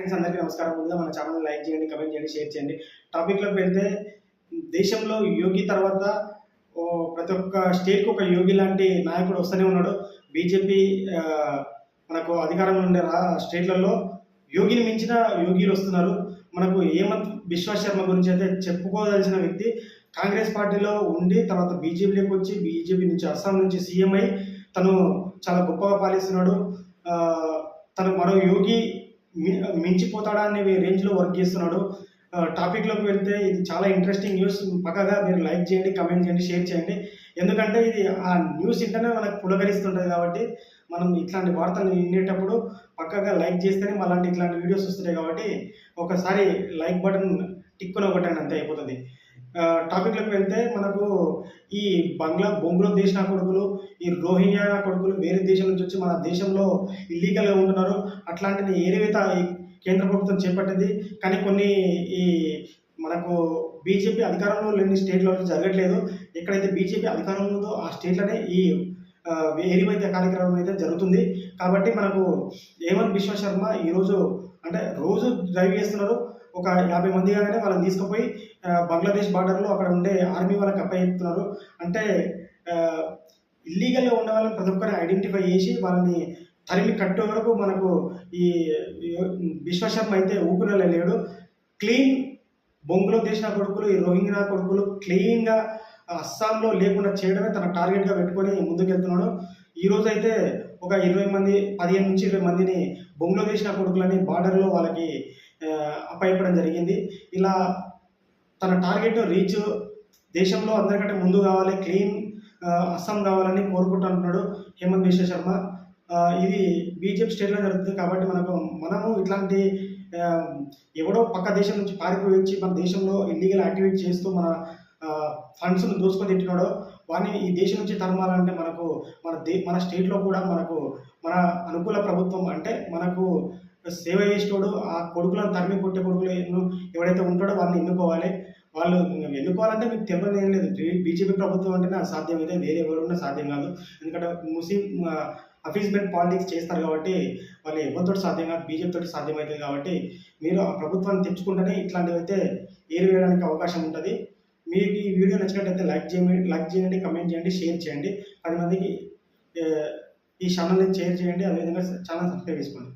Friends అందరికీ నమస్కారం. ముందుగా మన ఛానల్ లైక్ చేయండి, కమెంట్ చేయండి, షేర్ చేయండి. టాపిక్‌లోకి వెళ్తే దేశంలో యోగి తర్వాత ప్రతి ఒక్క స్టేట్‌కి ఒక యోగి లాంటి నాయకుడు వస్తూనే ఉన్నాడు. బీజేపీ మనకు అధికారంలో ఉండే స్టేట్‌లలో యోగిని మించిన యోగిలు వస్తున్నారు. మనకు హేమంత్ బిశ్వ శర్మ గురించి అయితే చెప్పుకోదలసిన వ్యక్తి. కాంగ్రెస్ పార్టీలో ఉండి తర్వాత బీజేపీలోకి వచ్చి బీజేపీ నుంచి అస్సాం నుంచి సీఎం అయి తను చాలా గొప్పగా పాలిస్తున్నాడు. తను మరో యోగి మించిపోతాడా అనే రేంజ్లో వర్క్ చేస్తున్నాడు. టాపిక్లోకి వెళ్తే ఇది చాలా ఇంట్రెస్టింగ్ న్యూస్. పక్కగా మీరు లైక్ చేయండి, కమెంట్ చేయండి, షేర్ చేయండి. ఎందుకంటే ఇది ఆ న్యూస్ ఇంటనే మనకు పులకరిస్తుంటుంది కాబట్టి మనం ఇట్లాంటి వార్తలు వినేటప్పుడు పక్కగా లైక్ చేస్తేనే ఇట్లాంటి వీడియోస్ వస్తున్నాయి కాబట్టి ఒకసారి లైక్ బటన్ టిక్కున కొట్టండి, అంతే అయిపోతుంది. టాపిక్లోకి వెళ్తే మనకు ఈ బంగ్లాదేశ్ నా కొడుకులు, ఈ రోహింగ్యా నా కొడుకులు వేరే దేశం నుంచి వచ్చి మన దేశంలో ఇల్లీగల్గా ఉంటున్నారు. అట్లాంటిది ఏరివేత కేంద్ర ప్రభుత్వం చేపట్టింది. కానీ కొన్ని ఈ మనకు బీజేపీ అధికారంలో లేని స్టేట్లో జరగట్లేదు. ఎక్కడైతే బీజేపీ అధికారంలో ఉందో ఆ స్టేట్లోనే ఈ ఏరివేత కార్యక్రమం అయితే జరుగుతుంది. కాబట్టి మనకు హేమంత్ బిశ్వ శర్మ ఈరోజు అంటే రోజు డ్రైవ్ చేస్తున్నారు. ఒక 50 మంది కాగానే వాళ్ళని తీసుకుపోయి బంగ్లాదేశ్ బార్డర్లో అక్కడ ఉండే ఆర్మీ వాళ్ళకి అప్పచెప్తున్నారు. అంటే ఇల్లీగల్గా ఉండే వాళ్ళని ప్రతి ఒక్కరిని ఐడెంటిఫై చేసి వాళ్ళని తరిమి కట్టే వరకు మనకు ఈ విశ్వశర్మ అయితే ఊపిరిలో లేడు. క్లీన్ బంగ్లాదేశ్ నా కొడుకులు, ఈ రోహింగ్యా కొడుకులు క్లీన్గా అస్సాంలో లేకుండా చేయడమే తన టార్గెట్గా పెట్టుకొని ముందుకెళ్తున్నాడు. ఈరోజు అయితే ఒక 20 మంది 15 నుంచి 20 మందిని బంగ్లాదేశ్ నా కొడుకులని బార్డర్లో వాళ్ళకి అప్పచెప్పడం జరిగింది. ఇలా తన టార్గెట్ రీచ్ దేశంలో అందరికంటే ముందు కావాలి, క్లీన్ అస్సాం కావాలని కోరుకుంటున్నాడు హేమంత్ బిశ్వ శర్మ. ఇది బీజేపీ స్టేట్లో జరుగుతుంది కాబట్టి మనము ఇట్లాంటి ఎవడో పక్క దేశం నుంచి పారిపోయి వచ్చి మన దేశంలో ఇల్లీగల్ యాక్టివిటీ చేస్తూ మన ఫండ్స్ను దోసుకొని తింటున్నాడో వాడిని ఈ దేశం నుంచి తరమాలంటే మన స్టేట్లో కూడా మన అనుకూల ప్రభుత్వం అంటే మనకు సేవ చేసేటోడు ఆ కొడుకులను తరిమి కొట్టే కొడుకులు ఎవడైతే ఉంటాడో వాళ్ళని ఎన్నుకోవాలి. వాళ్ళు ఎన్నుకోవాలంటే మీకు తెలియదు ఏం లేదు. బీజేపీ ప్రభుత్వం అంటేనే అది సాధ్యమైతే వేరే ఎవరున్నా సాధ్యం కాదు. ఎందుకంటే ముస్లిం అఫీస్మెంట్ పాలిటిక్స్ చేస్తారు కాబట్టి వాళ్ళు ఎవరితో సాధ్యం కాదు, బీజేపీ తోటి సాధ్యమవుతుంది. కాబట్టి మీరు ఆ ప్రభుత్వాన్ని తెచ్చుకుంటేనే ఇట్లాంటివి అయితే ఏరివేయడానికి అవకాశం ఉంటుంది. మీకు ఈ వీడియో నచ్చినట్టయితే లైక్ చేయండి, కమెంట్ చేయండి, షేర్ చేయండి. 10 మందికి ఈ ఛానల్ని షేర్ చేయండి. అదేవిధంగా ఛానల్ సబ్స్క్రైబ్ చేసుకోండి.